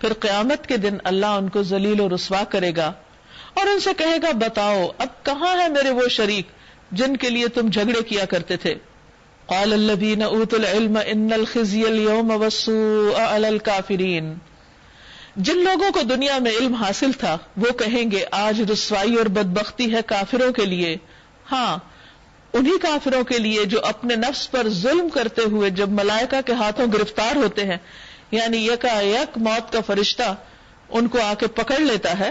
پھر قیامت کے دن اللہ ان کو ذلیل و رسوا کرے گا اور ان سے کہے گا بتاؤ اب کہاں ہے میرے وہ شریک جن کے لیے تم جھگڑے کیا کرتے تھے. قال الذین اوتوا العلم ان الخزي اليوم والسوء علی الکافرین. جن لوگوں کو دنیا میں علم حاصل تھا وہ کہیں گے آج رسوائی اور بدبختی ہے کافروں کے لیے. ہاں انہی کافروں کے لیے جو اپنے نفس پر ظلم کرتے ہوئے جب ملائکہ کے ہاتھوں گرفتار ہوتے ہیں، یعنی یکا یک موت کا فرشتہ ان کو آ کے پکڑ لیتا ہے،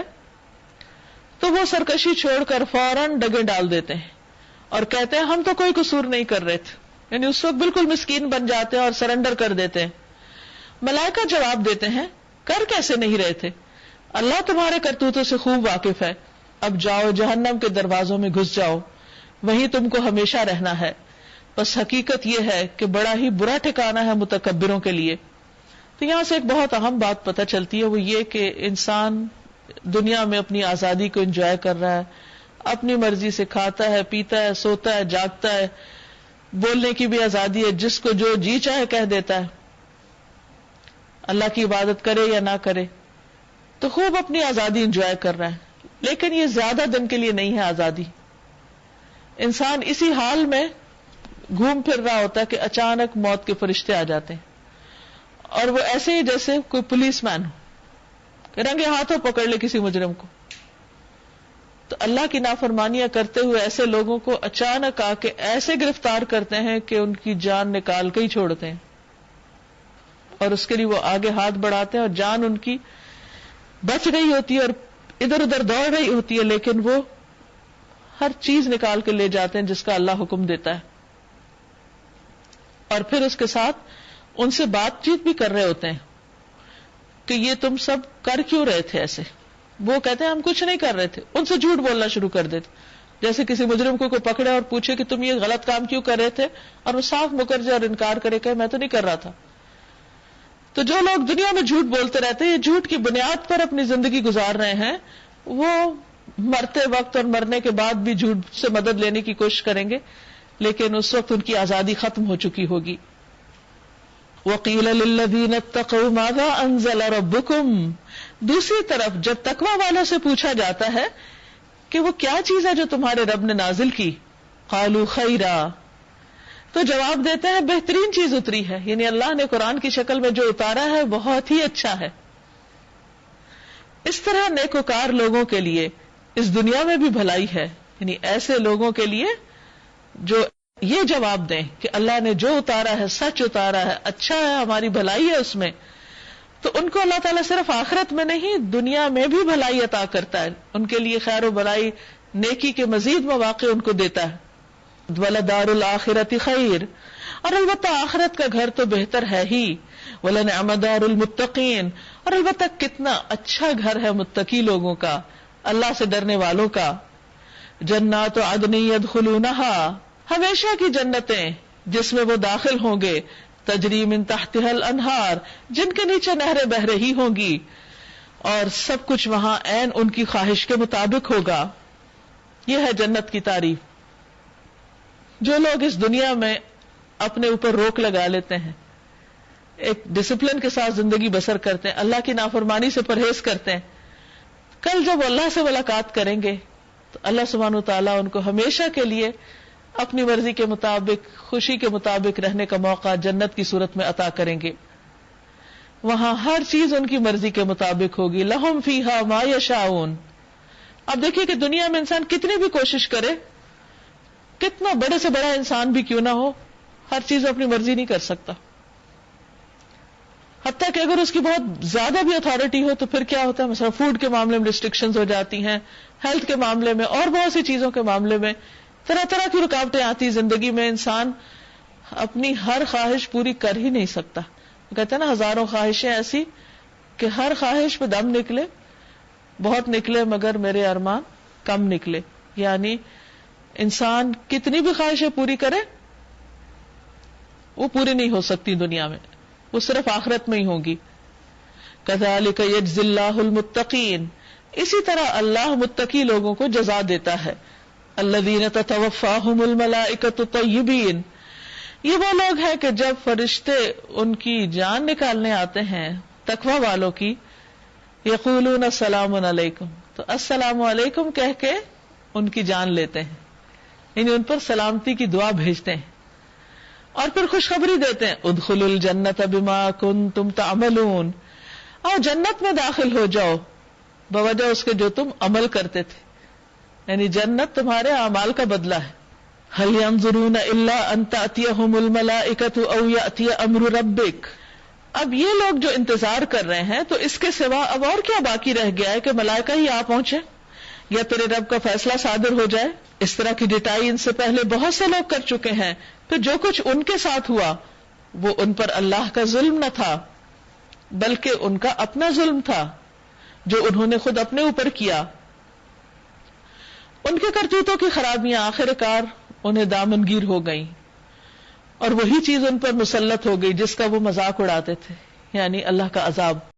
تو وہ سرکشی چھوڑ کر فوراً ڈگے ڈال دیتے ہیں اور کہتے ہیں ہم تو کوئی قصور نہیں کر رہے تھے. یعنی اس وقت بالکل مسکین بن جاتے ہیں اور سرنڈر کر دیتے ہیں. ملائکہ جواب دیتے ہیں کر کیسے نہیں رہے تھے، اللہ تمہارے کرتوتوں سے خوب واقف ہے، اب جاؤ جہنم کے دروازوں میں گھس جاؤ، وہیں تم کو ہمیشہ رہنا ہے. بس حقیقت یہ ہے کہ بڑا ہی برا ٹھکانہ ہے متکبروں کے لیے. تو یہاں سے ایک بہت اہم بات پتہ چلتی ہے، وہ یہ کہ انسان دنیا میں اپنی آزادی کو انجوائے کر رہا ہے، اپنی مرضی سے کھاتا ہے، پیتا ہے، سوتا ہے، جاگتا ہے، بولنے کی بھی آزادی ہے، جس کو جو جی چاہے کہہ دیتا ہے، اللہ کی عبادت کرے یا نہ کرے، تو خوب اپنی آزادی انجوائے کر رہا ہے. لیکن یہ زیادہ دن کے لیے نہیں ہے آزادی. انسان اسی حال میں گھوم پھر رہا ہوتا ہے کہ اچانک موت کے فرشتے آ جاتے ہیں، اور وہ ایسے ہی جیسے کوئی پولیس مین ہو، رنگے ہاتھوں پکڑ لے کسی مجرم کو. تو اللہ کی نافرمانیاں کرتے ہوئے ایسے لوگوں کو اچانک آ کے ایسے گرفتار کرتے ہیں کہ ان کی جان نکال کے ہی چھوڑتے ہیں، اور اس کے لیے وہ آگے ہاتھ بڑھاتے ہیں اور جان ان کی بچ رہی ہوتی ہے اور ادھر ادھر دوڑ رہی ہوتی ہے، لیکن وہ ہر چیز نکال کے لے جاتے ہیں جس کا اللہ حکم دیتا ہے. اور پھر اس کے ساتھ ان سے بات چیت بھی کر رہے ہوتے ہیں کہ یہ تم سب کر کیوں رہے تھے ایسے. وہ کہتے ہیں ہم کچھ نہیں کر رہے تھے، ان سے جھوٹ بولنا شروع کر دیتے. جیسے کسی مجرم کو کوئی پکڑے اور پوچھے کہ تم یہ غلط کام کیوں کر رہے تھے، اور وہ صاف مکر جائے اور انکار کرے کہ میں تو نہیں کر رہا تھا. تو جو لوگ دنیا میں جھوٹ بولتے رہتے ہیں، جھوٹ کی بنیاد پر اپنی زندگی گزار رہے ہیں، وہ مرتے وقت اور مرنے کے بعد بھی جھوٹ سے مدد لینے کی کوشش کریں گے، لیکن اس وقت ان کی آزادی ختم ہو چکی ہوگی. وَقِيلَ لِلَّذِينَ اتَّقَوْا مَاذَا أَنزَلَ رَبُّكُمْ. دوسری طرف جب تقوی والوں سے پوچھا جاتا ہے کہ وہ کیا چیز ہے جو تمہارے رب نے نازل کی، قالوا خیرا، تو جواب دیتے ہیں بہترین چیز اتری ہے. یعنی اللہ نے قرآن کی شکل میں جو اتارا ہے بہت ہی اچھا ہے. اس طرح نیکوکار لوگوں کے لیے اس دنیا میں بھی بھلائی ہے. یعنی ایسے لوگوں کے لیے جو یہ جواب دیں کہ اللہ نے جو اتارا ہے سچ اتارا ہے، اچھا ہے، ہماری بھلائی ہے اس میں، تو ان کو اللہ تعالیٰ صرف آخرت میں نہیں دنیا میں بھی بھلائی عطا کرتا ہے. ان کے لیے خیر و بھلائی، نیکی کے مزید مواقع ان کو دیتا ہے. وَلَدَارُ الْآخِرَةِ خَيْرٌ، اور البتہ آخرت کا گھر تو بہتر ہے ہی. وَلَنِعْمَ دَارُ الْمُتَّقِينَ، اور البتہ کتنا اچھا گھر ہے متقی لوگوں کا، اللہ سے ڈرنے والوں کا. جنات عدن يدخلونها، ہمیشہ کی جنتیں جس میں وہ داخل ہوں گے، تجری من تحتها الانہار، جن کے نیچے نہریں بہ رہی ہوں گی، اور سب کچھ وہاں عین ان کی خواہش کے مطابق ہوگا. یہ ہے جنت کی تعریف. جو لوگ اس دنیا میں اپنے اوپر روک لگا لیتے ہیں، ایک ڈسپلن کے ساتھ زندگی بسر کرتے ہیں، اللہ کی نافرمانی سے پرہیز کرتے ہیں، کل جب اللہ سے ملاقات کریں گے تو اللہ سبحانہ وتعالیٰ ان کو ہمیشہ کے لیے اپنی مرضی کے مطابق، خوشی کے مطابق رہنے کا موقع جنت کی صورت میں عطا کریں گے. وہاں ہر چیز ان کی مرضی کے مطابق ہوگی. لہم فیہا ما یشاؤون. اب دیکھیے کہ دنیا میں انسان کتنی بھی کوشش کرے، کتنا بڑے سے بڑا انسان بھی کیوں نہ ہو، ہر چیز اپنی مرضی نہیں کر سکتا. حتیٰ کہ اگر اس کی بہت زیادہ بھی اتھارٹی ہو تو پھر کیا ہوتا ہے، مثلا فوڈ کے معاملے میں ریسٹرکشنز ہو جاتی ہیں، ہیلتھ کے معاملے میں اور بہت سی چیزوں کے معاملے میں طرح طرح کی رکاوٹیں آتی. زندگی میں انسان اپنی ہر خواہش پوری کر ہی نہیں سکتا. کہتے ہیں نا ہزاروں خواہشیں ایسی کہ ہر خواہش پہ دم نکلے، بہت نکلے مگر میرے ارمان کم نکلے. یعنی انسان کتنی بھی خواہشیں پوری کرے وہ پوری نہیں ہو سکتی دنیا میں، وہ صرف آخرت میں ہی ہوگی. کذالک یجزی اللہ المتقین، اسی طرح اللہ متقی لوگوں کو جزا دیتا ہے. الذین تتوفاہم الملائکۃ طیبین، یہ وہ لوگ ہیں کہ جب فرشتے ان کی جان نکالنے آتے ہیں تقوی والوں کی، یقولون السلام علیکم، تو السلام علیکم کہہ کے ان کی جان لیتے ہیں، یعنی ان پر سلامتی کی دعا بھیجتے ہیں، اور پھر خوشخبری دیتے ہیں ادخلوا الجنت بما کنتم تعملون، اور جنت میں داخل ہو جاؤ بوجہ اس کے جو تم عمل کرتے تھے، یعنی جنت تمہارے اعمال کا بدلہ ہے. هل ينظرون الا ان تأتيهم الملائکۃ او یأتی امر ربک. اب یہ لوگ جو انتظار کر رہے ہیں تو اس کے سوا اب اور کیا باقی رہ گیا ہے کہ ملائکہ ہی آ پہنچے یا تیرے رب کا فیصلہ صادر ہو جائے. اس طرح کی ڈٹائی ان سے پہلے بہت سے لوگ کر چکے ہیں، تو جو کچھ ان کے ساتھ ہوا وہ ان پر اللہ کا ظلم نہ تھا بلکہ ان کا اپنا ظلم تھا جو انہوں نے خود اپنے اوپر کیا. ان کے کرتوتوں کی خرابیاں آخر کار انہیں دامنگیر ہو گئیں، اور وہی چیز ان پر مسلط ہو گئی جس کا وہ مذاق اڑاتے تھے، یعنی اللہ کا عذاب.